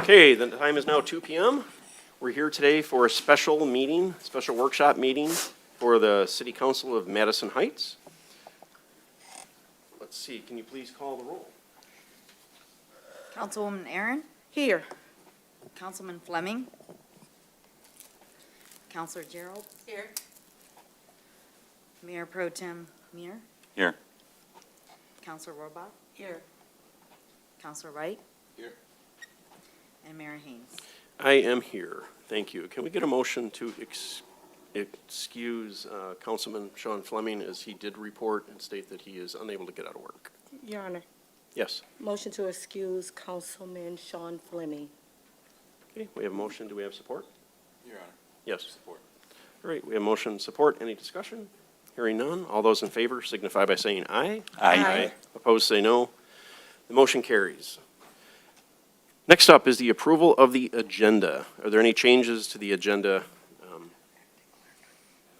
Okay, the time is now 2 p.m. We're here today for a special meeting, special workshop meeting for the City Council of Madison Heights. Let's see, can you please call the roll? Councilwoman Aaron, Here. Councilman Fleming, Councilor Gerald. Here. Mayor Pro Tem Muir, Here. Councilor Rohrbach, Here. Councilor Wright, Here. and Mayor Haynes. I am here, thank you. Can we get a motion to excuse Councilman Sean Fleming as he did report and state that he is unable to get out of work? Your Honor, Yes. motion to excuse Councilman Sean Fleming. Okay, we have a motion, do we have support? Your Honor. Yes. Support. All right, we have motion and support. Any discussion? Hearing none. All those in favor signify by saying aye. Aye. Opposed, say no. The motion carries. Next up is the approval of the agenda. Are there any changes to the agenda?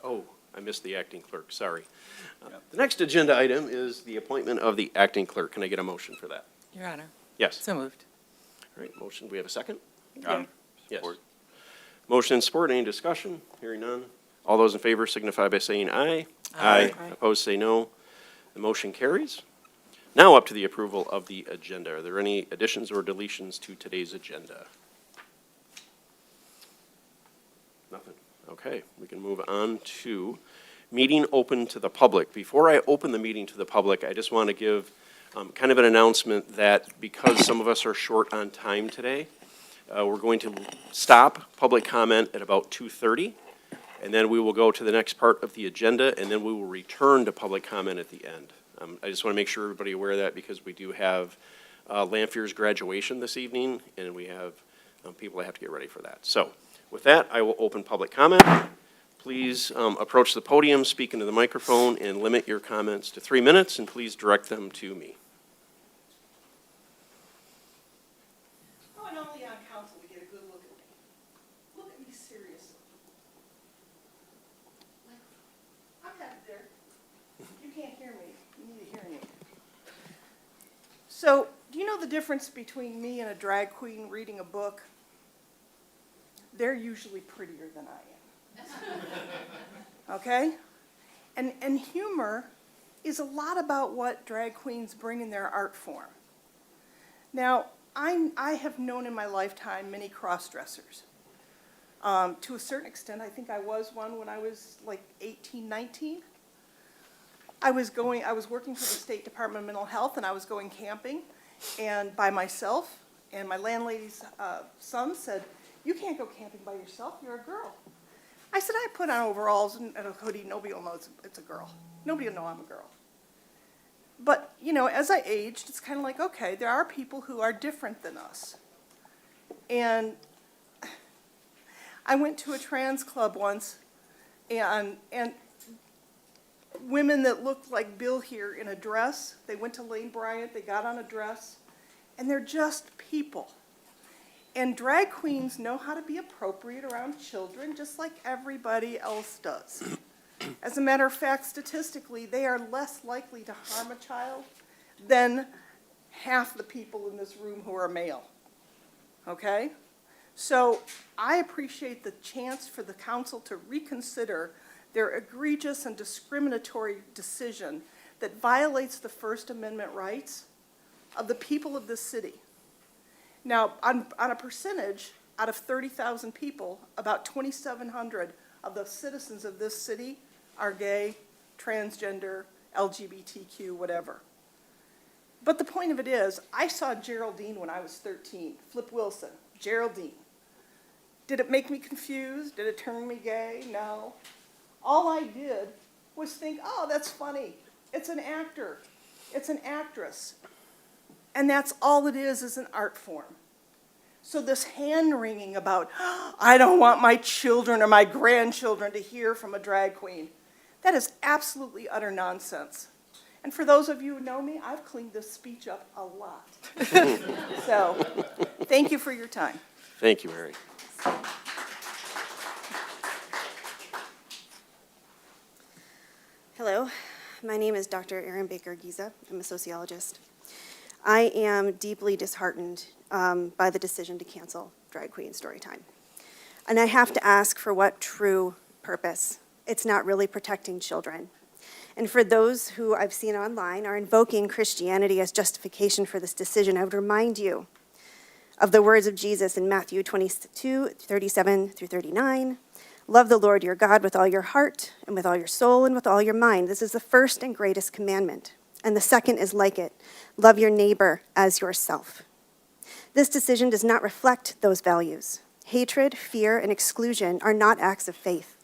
Oh, I missed the acting clerk, sorry. The next agenda item is the appointment of the acting clerk. Can I get a motion for that? Your Honor, Yes. so moved. All right, motion. Do we have a second? Your Honor. Yes. Support. Motion and support. Any discussion? Hearing none. All those in favor signify by saying aye. Aye. Aye. Opposed, say no. The motion carries. Now up to the approval of the agenda. Are there any additions or deletions to today's agenda? Nothing. Okay, we can move on to meeting open to the public. Before I open the meeting to the public, I just want to give kind of an announcement that because some of us are short on time today, we're going to stop public comment at about 2:30, and then we will go to the next part of the agenda, and then we will return to public comment at the end. I just want to make sure everybody aware of that because we do have Lanfear's graduation this evening, and we have people that have to get ready for that. So with that, I will open public comment. Please approach the podium, speak into the microphone, and limit your comments to 3 minutes, and please direct them to me. Oh, and only on council to get a good look at me. Look at me seriously. I'm happy there. You can't hear me. You need a hearing aid. So, do you know the difference between me and a drag queen reading a book? They're usually prettier than I am. Okay? And humor is a lot about what drag queens bring in their art form. Now, I have known in my lifetime many cross-dressers. To a certain extent, I think I was one when I was like 18, 19. I was working for the State Department of Mental Health, and I was going camping, and by myself, and my landlady's son said, "You can't go camping by yourself, you're a girl." I said, "I put on overalls and a hoodie, nobody will know it's a girl. Nobody will know I'm a girl." But, you know, as I aged, it's kind of like, okay, there are people who are different than us. And I went to a trans club once, and women that looked like Bill here in a dress, they went to Lane Bryant, they got on a dress, and they're just people. And drag queens know how to be appropriate around children just like everybody else does. As a matter of fact, statistically, they are less likely to harm a child than half the people in this room who are male. Okay? So I appreciate the chance for the council to reconsider their egregious and discriminatory decision that violates the First Amendment rights of the people of this city. Now, on a percentage, out of 30,000 people, about 2,700 of the citizens of this city are gay, transgender, LGBTQ, whatever. But the point of it is, I saw Geraldine when I was 13, Flip Wilson, Geraldine. Did it make me confused? Did it turn me gay? No. All I did was think, oh, that's funny. It's an actor. It's an actress. And that's all it is an art form. So this hand-wringing about, I don't want my children or my grandchildren to hear from a drag queen, that is absolutely utter nonsense. And for those of you who know me, I've cleaned this speech up a lot. So, thank you for your time. Thank you, Mary. Hello, my name is Dr. Erin Baker Giza. I'm a sociologist. I am deeply disheartened by the decision to cancel Drag Queen Storytime. And I have to ask, for what true purpose? It's not really protecting children. And for those who I've seen online are invoking Christianity as justification for this decision, I would remind you of the words of Jesus in Matthew 22:37-39. Love the Lord your God with all your heart and with all your soul and with all your mind. This is the first and greatest commandment. And the second is like it. Love your neighbor as yourself. This decision does not reflect those values. Hatred, fear, and exclusion are not acts of faith.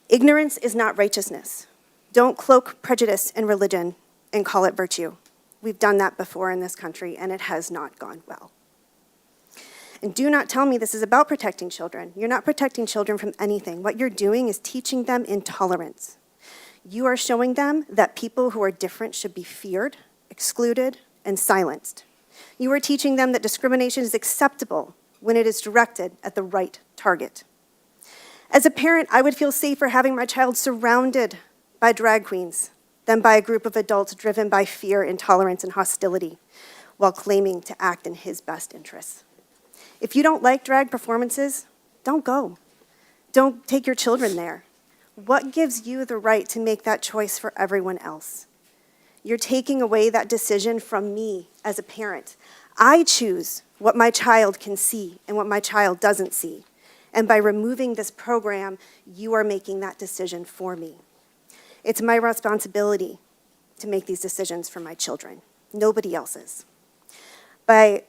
Ignorance is not righteousness. Don't cloak prejudice in religion and call it virtue. We've done that before in this country, and it has not gone well. And do not tell me this is about protecting children. You're not protecting children from anything. What you're doing is teaching them intolerance. You are showing them that people who are different should be feared, excluded, and silenced. You are teaching them that discrimination is acceptable when it is directed at the right target. As a parent, I would feel safer having my child surrounded by drag queens than by a group of adults driven by fear, intolerance, and hostility while claiming to act in his best interests. If you don't like drag performances, don't go. Don't take your children there. What gives you the right to make that choice for everyone else? You're taking away that decision from me as a parent. I choose what my child can see and what my child doesn't see. And by removing this program, you are making that decision for me. It's my responsibility to make these decisions for my children, nobody else's. By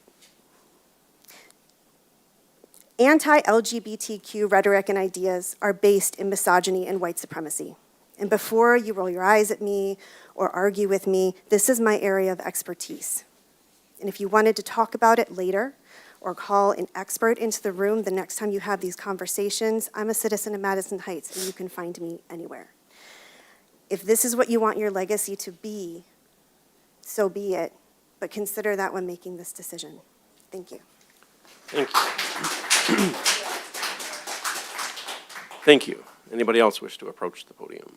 anti-LGBTQ rhetoric and ideas are based in misogyny and white supremacy. And before you roll your eyes at me or argue with me, this is my area of expertise. And if you wanted to talk about it later or call an expert into the room the next time you have these conversations, I'm a citizen of Madison Heights, and you can find me anywhere. If this is what you want your legacy to be, so be it, but consider that when making this decision. Thank you. Thank you. Thank you. Anybody else wish to approach the podium?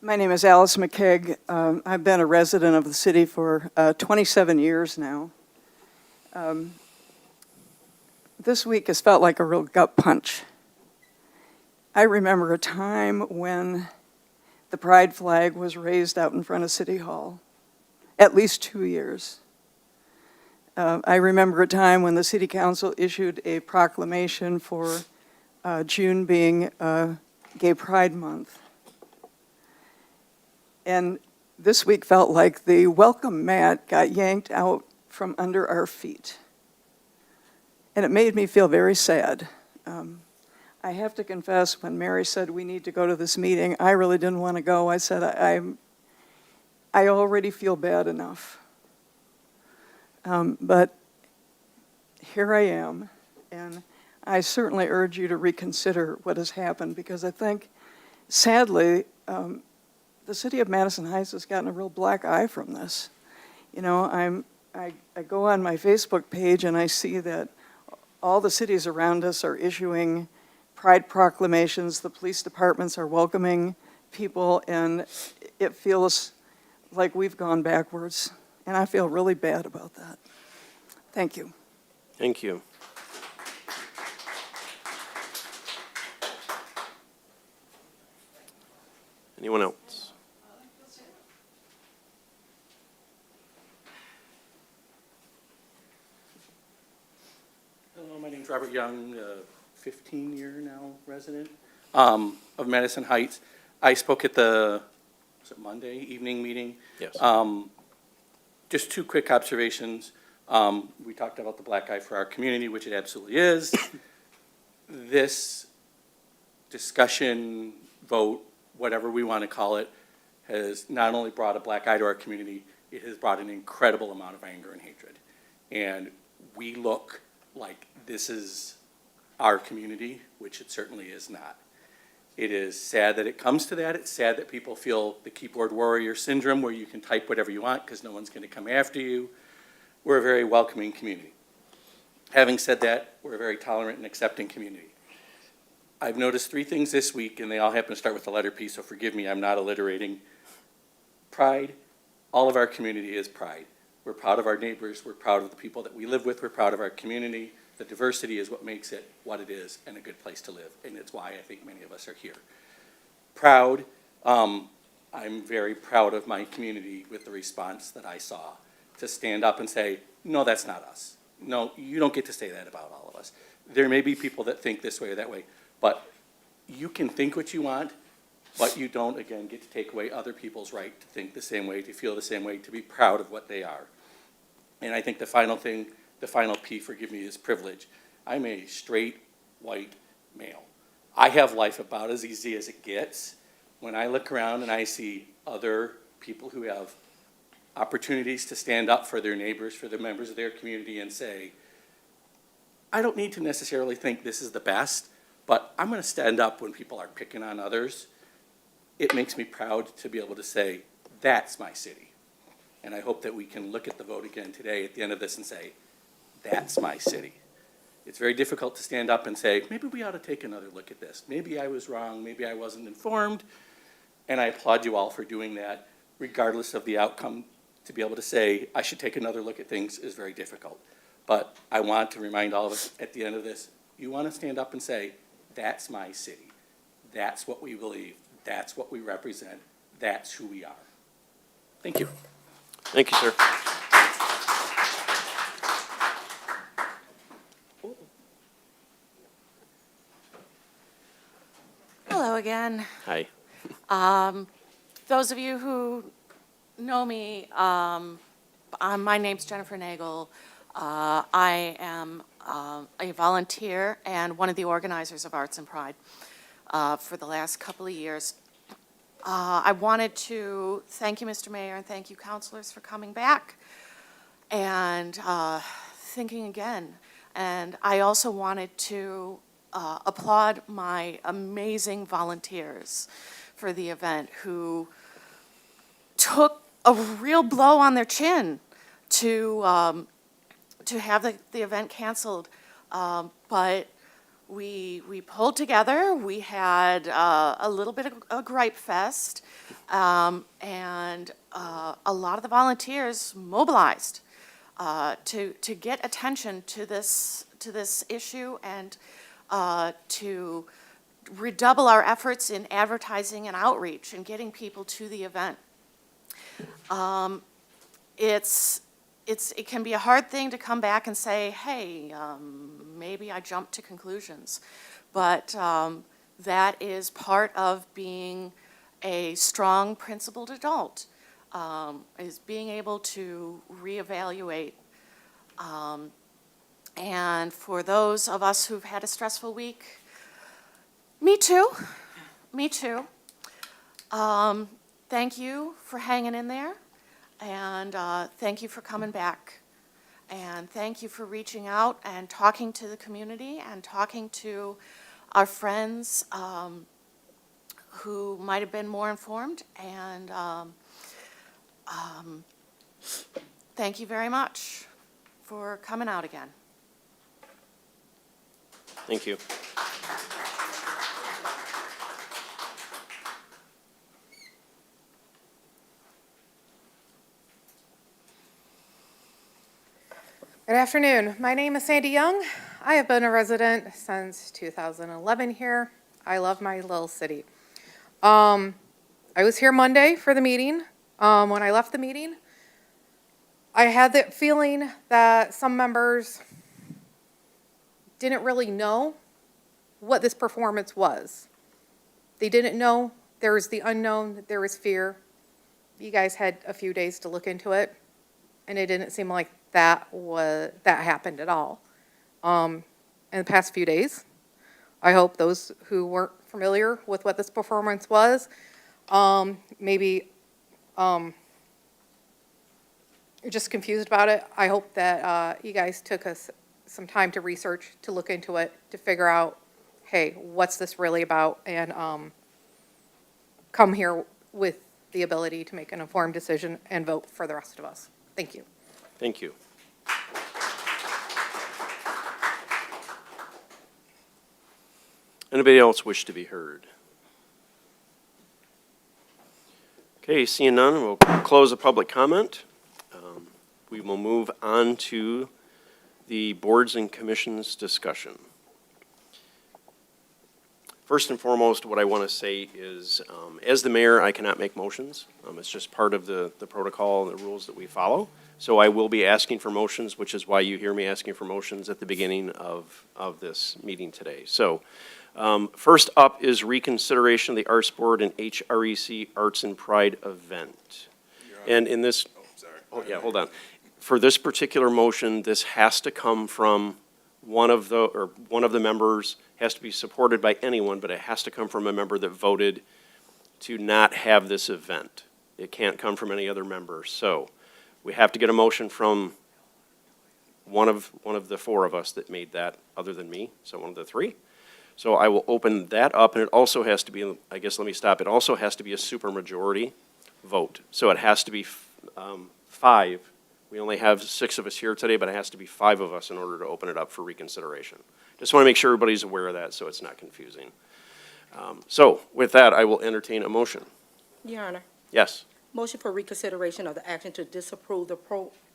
My name is Alice McKeag. I've been a resident of the city for 27 years now. This week has felt like a real gut punch. I remember a time when the pride flag was raised out in front of City Hall, at least 2 years. I remember a time when the City Council issued a proclamation for June being Gay Pride Month. And this week felt like the welcome mat got yanked out from under our feet. And it made me feel very sad. I have to confess, when Mary said we need to go to this meeting, I really didn't want to go. I said, I already feel bad enough. But here I am, and I certainly urge you to reconsider what has happened, because I think, sadly, the city of Madison Heights has gotten a real black eye from this. You know, I go on my Facebook page and I see that all the cities around us are issuing pride proclamations. The police departments are welcoming people, and it feels like we've gone backwards. And I feel really bad about that. Thank you. Thank you. Anyone else? Hello, my name's Robert Young, 15-year now resident of Madison Heights. I spoke at the, was it Monday evening meeting? Yes. Just two quick observations. We talked about the black eye for our community, which it absolutely is. This discussion, vote, whatever we want to call it, has not only brought a black eye to our community, it has brought an incredible amount of anger and hatred. And we look like this is our community, which it certainly is not. It is sad that it comes to that. It's sad that people feel the keyboard warrior syndrome, where you can type whatever you want because no one's going to come after you. We're a very welcoming community. Having said that, we're a very tolerant and accepting community. I've noticed three things this week, and they all happen to start with the letter P, so forgive me, I'm not alliterating. Pride. All of our community is pride. We're proud of our neighbors. We're proud of the people that we live with. We're proud of our community. The diversity is what makes it what it is and a good place to live, and it's why I think many of us are here. Proud. I'm very proud of my community with the response that I saw to stand up and say, no, that's not us. No, you don't get to say that about all of us. There may be people that think this way or that way, but you can think what you want, but you don't, again, get to take away other people's right to think the same way, to feel the same way, to be proud of what they are. And I think the final thing, the final P, forgive me, is privilege. I'm a straight, white male. I have life about as easy as it gets. When I look around and I see other people who have opportunities to stand up for their neighbors, for the members of their community, and say, I don't need to necessarily think this is the best, but I'm going to stand up when people are picking on others. It makes me proud to be able to say, that's my city. And I hope that we can look at the vote again today at the end of this and say, that's my city. It's very difficult to stand up and say, maybe we ought to take another look at this. Maybe I was wrong, maybe I wasn't informed. And I applaud you all for doing that, regardless of the outcome. To be able to say, I should take another look at things is very difficult. But I want to remind all of us at the end of this, you want to stand up and say, that's my city. That's what we believe. That's what we represent. That's who we are. Thank you. Thank you, sir. Hello again. Hi. Those of you who know me, my name's Jennifer Nagel. I am a volunteer and one of the organizers of Arts and Pride for the last couple of years. I wanted to thank you, Mr. Mayor, and thank you, councilors, for coming back and thinking again. And I also wanted to applaud my amazing volunteers for the event who took a real blow on their chin to have the event canceled. But we pulled together. We had a little bit of a gripe fest, and a lot of the volunteers mobilized to get attention to this issue and to redouble our efforts in advertising and outreach and getting people to the event. It can be a hard thing to come back and say, hey, maybe I jumped to conclusions. But that is part of being a strong, principled adult, is being able to reevaluate. And for those of us who've had a stressful week, me too. Thank you for hanging in there, and thank you for coming back. And thank you for reaching out and talking to the community and talking to our friends who might have been more informed. And thank you very much for coming out again. Thank you. Good afternoon. My name is Sandy Young. I have been a resident since 2011 here. I love my little city. I was here Monday for the meeting. When I left the meeting, I had the feeling that some members didn't really know what this performance was. They didn't know. There was the unknown. There was fear. You guys had a few days to look into it, and it didn't seem like that happened at all. In the past few days, I hope those who weren't familiar with what this performance was, maybe you're just confused about it. I hope that you guys took us some time to research, to look into it, to figure out, hey, what's this really about, and come here with the ability to make an informed decision and vote for the rest of us. Thank you. Thank you. Anybody else wish to be heard? Okay, seeing none, we'll close the public comment. We will move on to the boards and commissions discussion. First and foremost, what I want to say is, as the mayor, I cannot make motions. It's just part of the protocol and the rules that we follow. So I will be asking for motions, which is why you hear me asking for motions at the beginning of this meeting today. So first up is reconsideration of the Arts Board and HREC Arts and Pride event. And in this, oh yeah, hold on. For this particular motion, this has to come from one of the members, has to be supported by anyone, but it has to come from a member that voted to not have this event. It can't come from any other member. So we have to get a motion from one of the four of us that made that, other than me, so one of the three. So I will open that up, and it also has to be, I guess, let me stop. It also has to be a supermajority vote. So it has to be 5. We only have 6 of us here today, but it has to be 5 of us in order to open it up for reconsideration. Just want to make sure everybody's aware of that so it's not confusing. So with that, I will entertain a motion. Your Honor, Yes. motion for reconsideration of the action to disapprove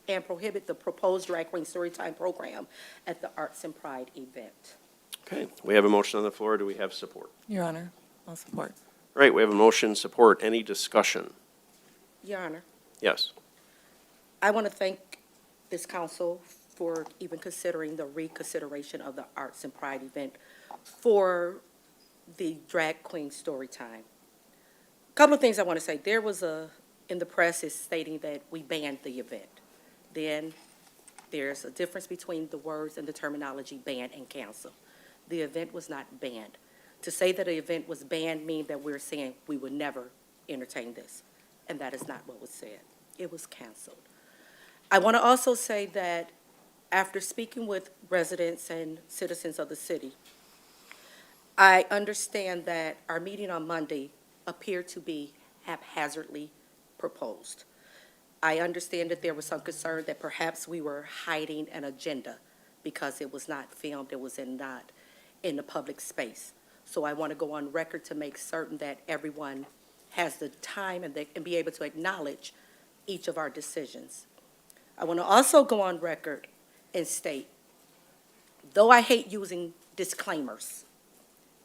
and prohibit the proposed drag queen storytime program at the Arts and Pride event. Okay, we have a motion on the floor. Do we have support? Your Honor, I'll support. All right, we have a motion, support. Any discussion? Your Honor, Yes. I want to thank this council for even considering the reconsideration of the Arts and Pride event for the drag queen story time. Couple of things I want to say. There was in the press is stating that we banned the event. Then there's a difference between the words and the terminology ban and cancel. The event was not banned. To say that the event was banned means that we're saying we would never entertain this, and that is not what was said. It was canceled. I want to also say that after speaking with residents and citizens of the city, I understand that our meeting on Monday appeared to be haphazardly proposed. I understand that there was some concern that perhaps we were hiding an agenda because it was not filmed, it was not in the public space. So I want to go on record to make certain that everyone has the time and they can be able to acknowledge each of our decisions. I want to also go on record and state, though I hate using disclaimers,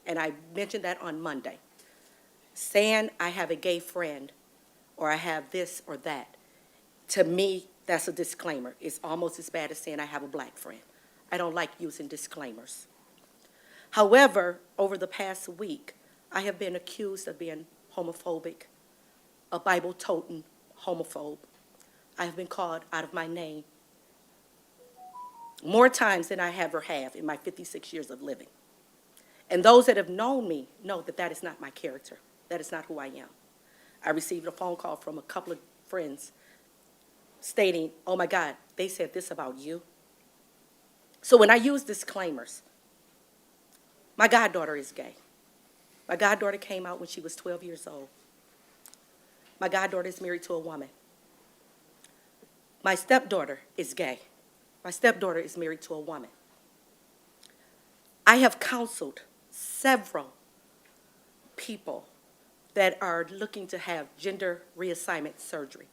and I mentioned that on Monday, saying I have a gay friend or I have this or that, to me, that's a disclaimer. It's almost as bad as saying I have a black friend. I don't like using disclaimers. However, over the past week, I have been accused of being homophobic, a Bible-toting homophobe. I have been called out of my name more times than I ever have in my 56 years of living. And those that have known me know that that is not my character. That is not who I am. I received a phone call from a couple of friends stating, oh my God, they said this about you. So when I use disclaimers, my goddaughter is gay. My goddaughter came out when she was 12 years old. My goddaughter is married to a woman. My stepdaughter is gay. My stepdaughter is married to a woman. I have counseled several people that are looking to have gender reassignment surgery.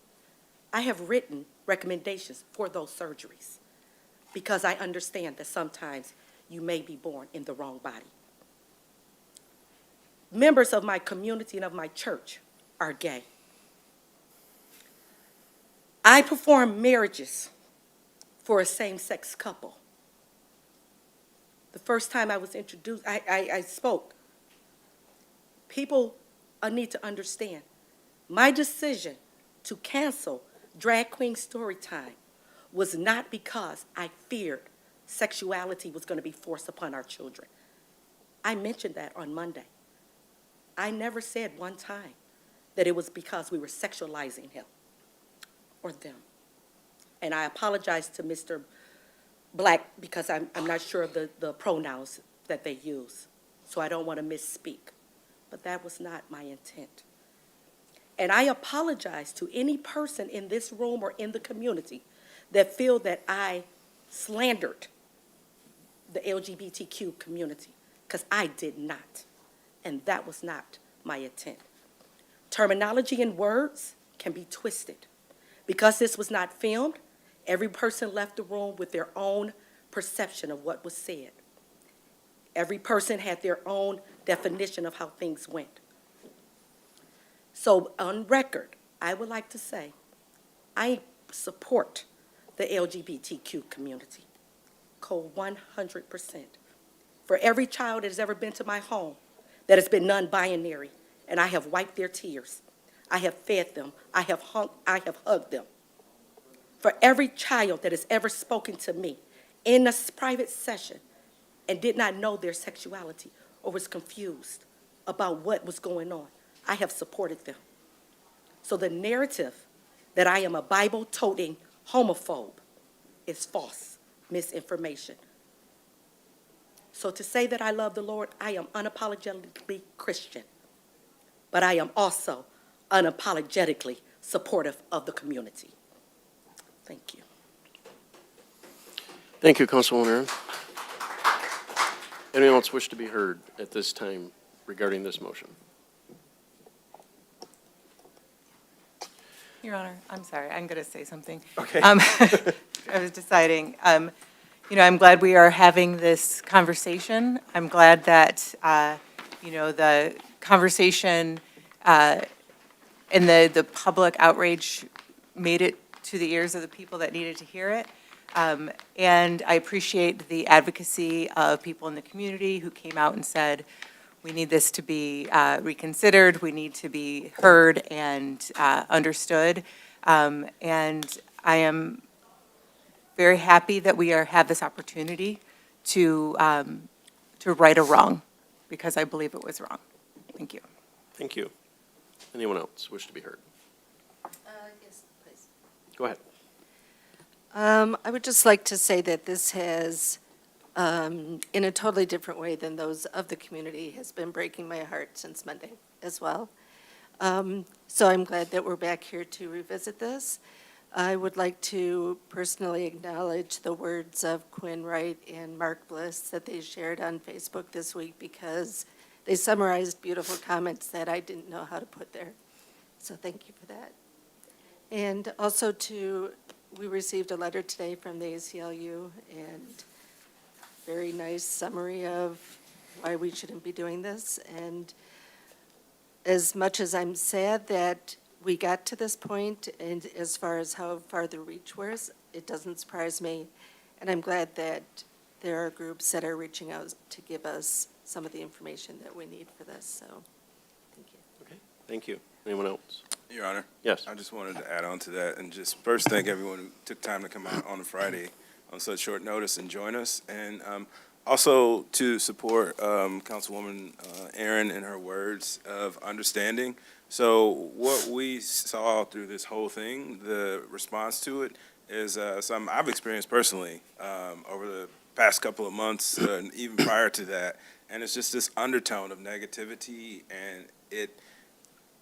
I have written recommendations for those surgeries because I understand that sometimes you may be born in the wrong body. Members of my community and of my church are gay. I perform marriages for a same-sex couple. The first time I was introduced, I spoke. People need to understand, my decision to cancel Drag Queen Storytime was not because I feared sexuality was going to be forced upon our children. I mentioned that on Monday. I never said one time that it was because we were sexualizing him or them. And I apologize to Mr. Black because I'm not sure of the pronouns that they use, so I don't want to misspeak. But that was not my intent. And I apologize to any person in this room or in the community that feel that I slandered the LGBTQ community. because I did not, and that was not my intent. Terminology and words can be twisted. Because this was not filmed, every person left the room with their own perception of what was said. Every person had their own definition of how things went. So on record, I would like to say, I support the LGBTQ community, 100%. For every child that has ever been to my home that has been non-binary, and I have wiped their tears, I have fed them, I have hugged them. For every child that has ever spoken to me in a private session and did not know their sexuality or was confused about what was going on, I have supported them. So the narrative that I am a Bible-toting homophobe is false, misinformation. So to say that I love the Lord, I am unapologetically Christian, but I am also unapologetically supportive of the community. Thank you. Thank you, Councilwoman Aaron. Anyone else wish to be heard at this time regarding this motion? Your Honor, I'm sorry, I'm going to say something. Okay. I was deciding, I'm glad we are having this conversation. I'm glad that, the conversation and the public outrage made it to the ears of the people that needed to hear it. And I appreciate the advocacy of people in the community who came out and said, we need this to be reconsidered, we need to be heard and understood. And I am very happy that we have this opportunity to right a wrong, because I believe it was wrong. Thank you. Thank you. Anyone else wish to be heard? Yes, please. Go ahead. I would just like to say that this has, in a totally different way than those of the community, has been breaking my heart since Monday as well. So I'm glad that we're back here to revisit this. I would like to personally acknowledge the words of Quinn Wright and Mark Bliss that they shared on Facebook this week, because they summarized beautiful comments that I didn't know how to put there. So thank you for that. And also we received a letter today from the ACLU, and very nice summary of why we shouldn't be doing this. And as much as I'm sad that we got to this point, and as far as how far the reach was, it doesn't surprise me. And I'm glad that there are groups that are reaching out to give us some of the information that we need for this. So, thank you. Okay. Thank you. Anyone else? Your Honor. Yes. I just wanted to add on to that and just first thank everyone who took time to come out on a Friday on such short notice and join us. And also to support Councilwoman Aaron in her words of understanding. So what we saw through this whole thing, the response to it, is something I've experienced personally over the past couple of months and even prior to that. And it's just this undertone of negativity, and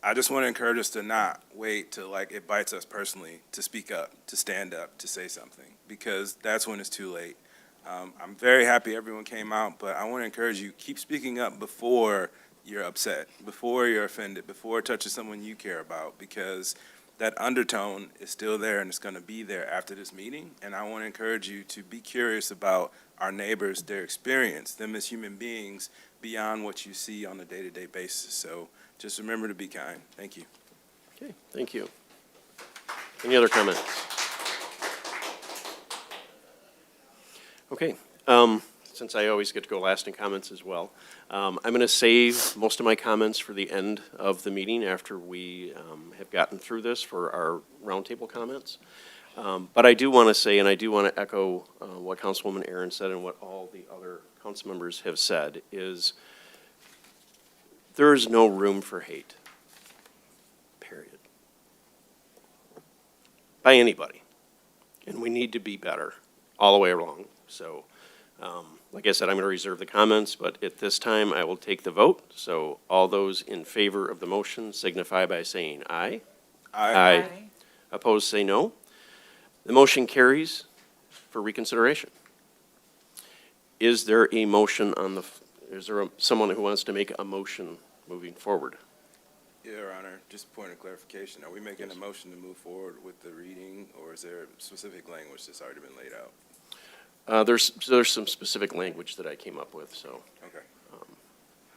I just want to encourage us to not wait till it bites us personally to speak up, to stand up, to say something, because that's when it's too late. I'm very happy everyone came out, but I want to encourage you, keep speaking up before you're upset, before you're offended, before it touches someone you care about, because that undertone is still there and it's going to be there after this meeting. And I want to encourage you to be curious about our neighbors, their experience, them as human beings beyond what you see on a day-to-day basis. So just remember to be kind. Thank you. Okay, thank you. Any other comments? Okay, since I always get to go last in comments as well, I'm going to save most of my comments for the end of the meeting after we have gotten through this for our roundtable comments. But I do want to say, and I do want to echo what Councilwoman Aaron said and what all the other council members have said, is there is no room for hate, period, by anybody. And we need to be better all the way along. So, like I said, I'm going to reserve the comments, but at this time, I will take the vote. So all those in favor of the motion signify by saying aye. Aye. Opposed, say no. The motion carries for reconsideration. Is there a motion on the, is there someone who wants to make a motion moving forward? Your Honor, just a point of clarification. Are we making a motion to move forward with the reading, or is there specific language that's already been laid out? There's some specific language that I came up with, so, Okay.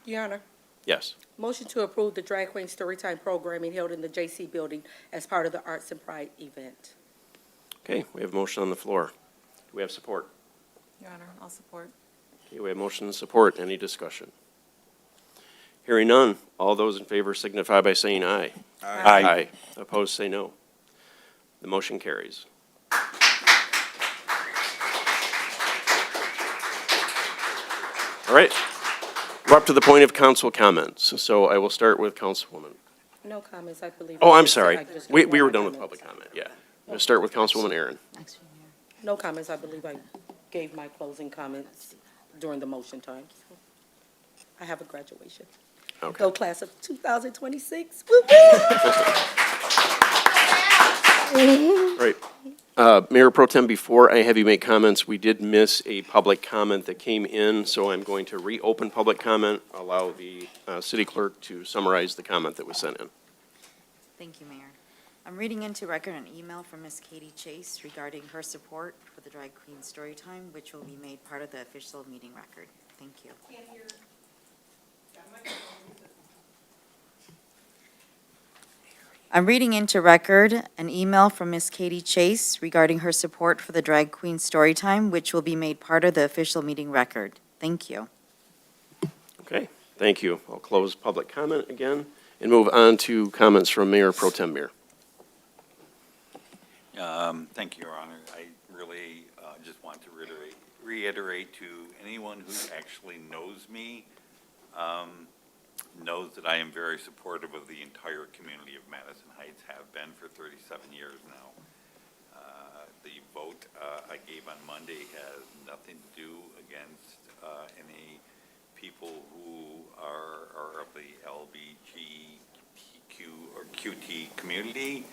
Your Honor, yes. motion to approve the Drag Queen Storytime programming held in the J.C. Building as part of the Arts and Pride event. Okay, we have a motion on the floor. Do we have support? Your Honor, I'll support. Okay, we have motion and support. Any discussion? Hearing none. All those in favor signify by saying aye. Aye. Opposed, say no. The motion carries. All right. We're up to the point of council comments, so I will start with Councilwoman. No comments, I believe. Oh, I'm sorry. I just- We were done with public comment, yeah. I'm going to start with Councilwoman Aaron. Actually, Mayor. No comments, I believe I gave my closing comments during the motion time. I have a graduation. Okay. Go class of 2026. Woo, woo. Right. Mayor Pro Tem, before I have you make comments, we did miss a public comment that came in, so I'm going to reopen public comment, allow the city clerk to summarize the comment that was sent in. Thank you, Mayor. I'm reading into record an email from Ms. Katie Chase regarding her support for the Drag Queen Storytime, which will be made part of the official meeting record. Thank you. I'm reading into record an email from Ms. Katie Chase regarding her support for the Drag Queen Storytime, which will be made part of the official meeting record. Thank you. Okay, thank you. I'll close public comment again and move on to comments from Mayor Pro Tem Muir. Thank you, Your Honor. I really just want to reiterate to anyone who actually knows me, knows that I am very supportive of the entire community of Madison Heights, have been for 37 years now. The vote I gave on Monday has nothing to do against any people who are of the LGBTQ or QT community.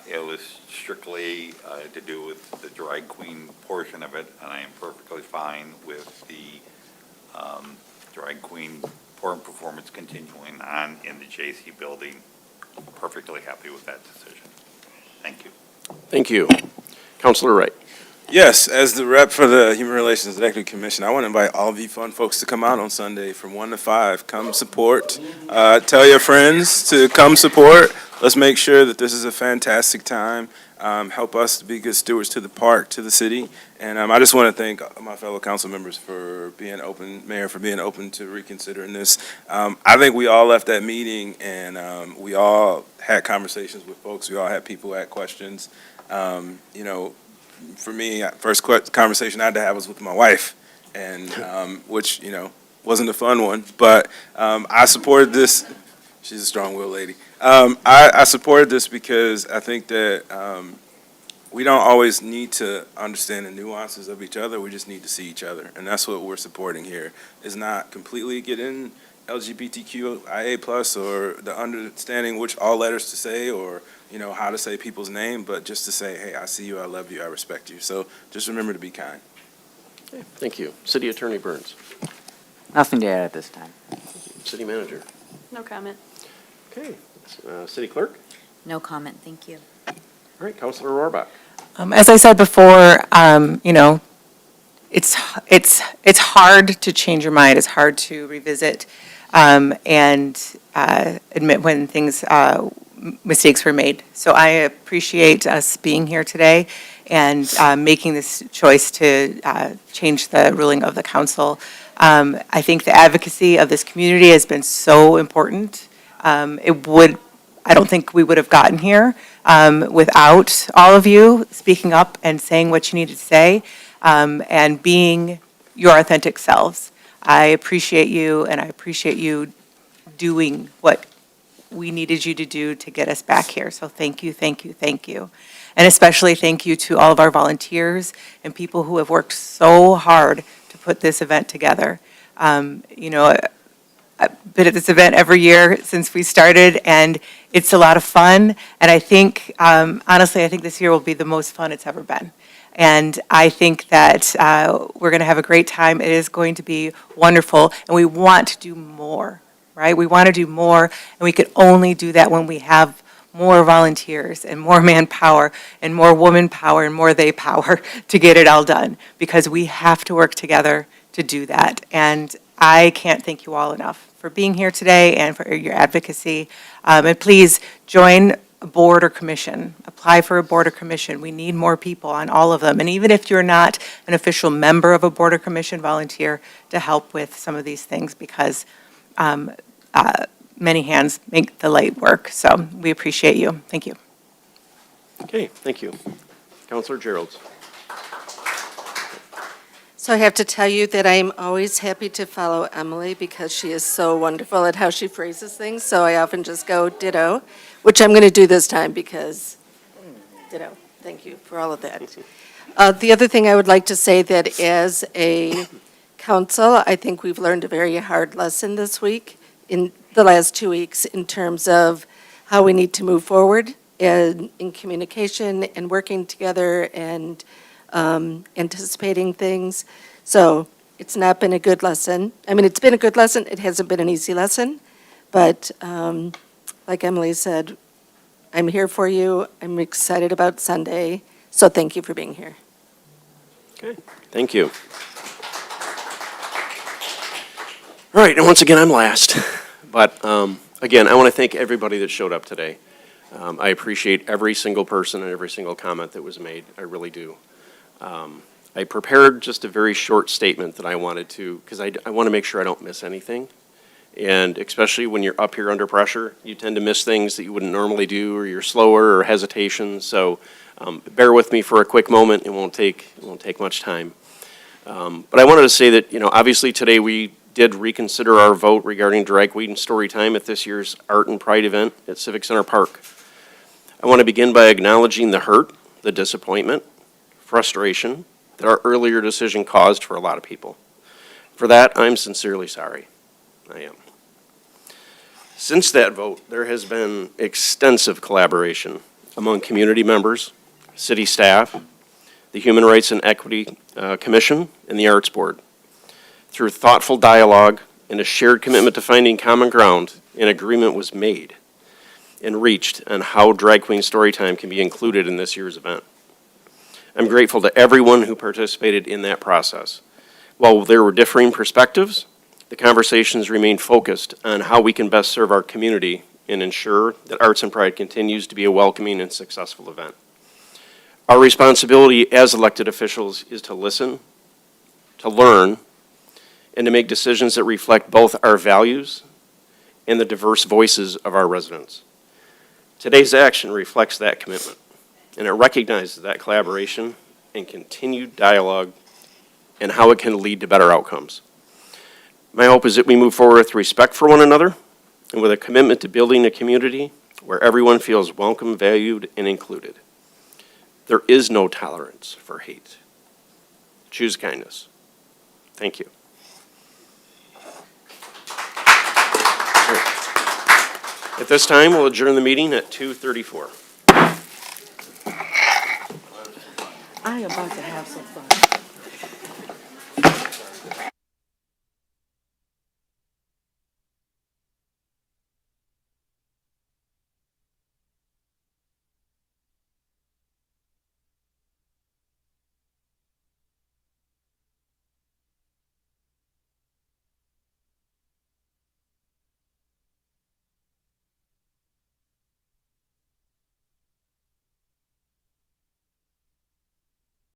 It was strictly to do with the drag queen portion of it, and I am perfectly fine with the drag queen performance continuing on in the J.C. building. Perfectly happy with that decision. Thank you. Thank you. Councilor Wright. Yes, as the rep for the Human Relations Executive Commission, I want to invite all of you fun folks to come out on Sunday from 1 to 5. Come support. Tell your friends to come support. Let's make sure that this is a fantastic time. Help us to be good stewards to the park, to the city. And I just want to thank my fellow council members for being open, Mayor, for being open to reconsidering this. I think we all left that meeting and we all had conversations with folks. We all had people who had questions. You know, for me, first conversation I had to have was with my wife, and which, you know, wasn't a fun one, but I supported this. She's a strong-willed lady. I supported this because I think that we don't always need to understand the nuances of each other. We just need to see each other, and that's what we're supporting here. Is not completely getting LGBTQIA+ or the understanding which all letters to say or, you know, how to say people's name, but just to say, hey, I see you, I love you, I respect you. So just remember to be kind. Okay, thank you. City Attorney Burns. Nothing to add at this time. City Manager. No comment. Okay. City Clerk. No comment, thank you. All right, Councilor Rohrbach. As I said before, you know, it's hard to change your mind. It's hard to revisit and admit when mistakes were made. So I appreciate us being here today and making this choice to change the ruling of the council. I think the advocacy of this community has been so important. I don't think we would have gotten here without all of you speaking up and saying what you needed to say and being your authentic selves. I appreciate you, and I appreciate you doing what we needed you to do to get us back here. So thank you, thank you, thank you. And especially thank you to all of our volunteers and people who have worked so hard to put this event together. You know, been at this event every year since we started, and it's a lot of fun. And I think, honestly, I think this year will be the most fun it's ever been. And I think that we're going to have a great time. It is going to be wonderful, and we want to do more, right? We want to do more, and we can only do that when we have more volunteers and more manpower and more woman power and more they power to get it all done, because we have to work together to do that. And I can't thank you all enough for being here today and for your advocacy. And please join a board or commission. Apply for a board or commission. We need more people on all of them. And even if you're not an official member of a board or commission, volunteer to help with some of these things, because many hands make the light work. So we appreciate you. Thank you. Okay, thank you. Counselor Gerald. So I have to tell you that I am always happy to follow Emily because she is so wonderful at how she phrases things. So I often just go ditto, which I'm going to do this time because ditto. Thank you for all of that. The other thing I would like to say that as a council, I think we've learned a very hard lesson this week, in the last 2 weeks, in terms of how we need to move forward in communication and working together and anticipating things. So it's not been a good lesson. I mean, it's been a good lesson. It hasn't been an easy lesson. But like Emily said, I'm here for you. I'm excited about Sunday. So thank you for being here. Okay, thank you. All right, and once again, I'm last. But again, I want to thank everybody that showed up today. I appreciate every single person and every single comment that was made. I really do. I prepared just a very short statement that I wanted to, because I want to make sure I don't miss anything. And especially when you're up here under pressure, you tend to miss things that you wouldn't normally do, or you're slower or hesitation. So bear with me for a quick moment. It won't take much time. But I wanted to say that, obviously today we did reconsider our vote regarding drag queen story time at this year's Art and Pride event at Civic Center Park. I want to begin by acknowledging the hurt, the disappointment, frustration that our earlier decision caused for a lot of people. For that, I'm sincerely sorry. I am. Since that vote, there has been extensive collaboration among community members, city staff, the Human Rights and Equity Commission, and the Arts Board. Through thoughtful dialogue and a shared commitment to finding common ground, an agreement was made and reached on how Drag Queen Storytime can be included in this year's event. I'm grateful to everyone who participated in that process. While there were differing perspectives, the conversations remained focused on how we can best serve our community and ensure that Arts and Pride continues to be a welcoming and successful event. Our responsibility as elected officials is to listen, to learn, and to make decisions that reflect both our values and the diverse voices of our residents. Today's action reflects that commitment, and it recognizes that collaboration and continued dialogue and how it can lead to better outcomes. My hope is that we move forward with respect for one another and with a commitment to building a community where everyone feels welcome, valued, and included. There is no tolerance for hate. Choose kindness. Thank you. At this time, we'll adjourn the meeting at 2:34. I am about to have some fun.